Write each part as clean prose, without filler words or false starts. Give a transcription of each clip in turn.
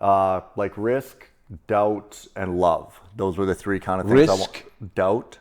Like risk, doubt, and love. Those were the three kind of things. Risk, doubt,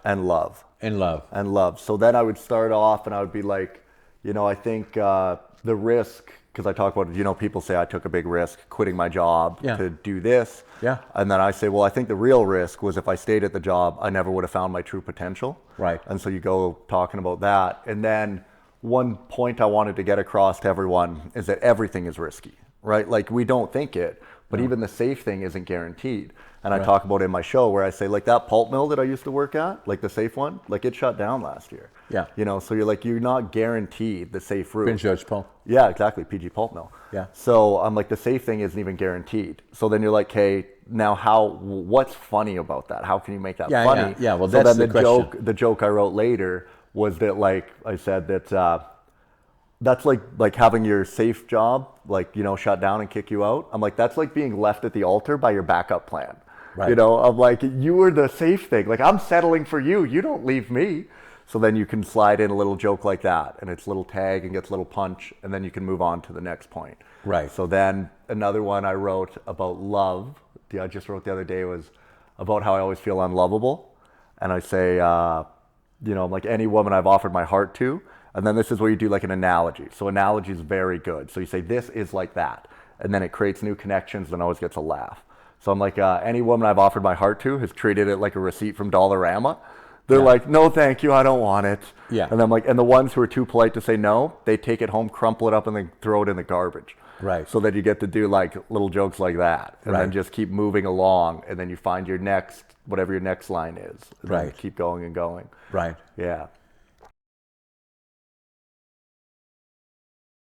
and love. And love. So then I would start off and I would be like, I think the risk, because I talk about, people say I took a big risk quitting my job to do this. Yeah. And then I say, well, I think the real risk was if I stayed at the job, I never would have found my true potential. Right. And so you go talking about that. And then one point I wanted to get across to everyone is that everything is risky, right? Like we don't think it, but even the safe thing isn't guaranteed. And I talk about it in my show where I say, like that pulp mill that I used to work at, like the safe one, like it shut down last year. Yeah. So you're not guaranteed the safe route. Prince George Pulp. Yeah, exactly. PG pulp mill. Yeah. So I'm like, the safe thing isn't even guaranteed. So then you're like, hey, now what's funny about that? How can you make that funny? Yeah. Well, so that's then the question. The joke I wrote later was that, like I said, that that's like having your safe job, like, shut down and kick you out. I'm like, that's like being left at the altar by your backup plan. Right. I'm like, you were the safe thing. Like, I'm settling for you. You don't leave me. So then you can slide in a little joke like that, and it's a little tag and gets a little punch, and then you can move on to the next point. Right. So then another one I wrote about love, I just wrote the other day, was about how I always feel unlovable. And I say, I'm like, any woman I've offered my heart to. And then this is where you do like an analogy. So analogy is very good. So you say, this is like that. And then it creates new connections and always gets a laugh. So I'm like, any woman I've offered my heart to has treated it like a receipt from Dollarama. They're like, no, thank you, I don't want it. Yeah. And I'm like, and the ones who are too polite to say no, they take it home, crumple it up, and then throw it in the garbage. Right. So that you get to do like little jokes like that, and then just keep moving along, and then you find your next, whatever your next line is. And then keep going and going. Right. Yeah.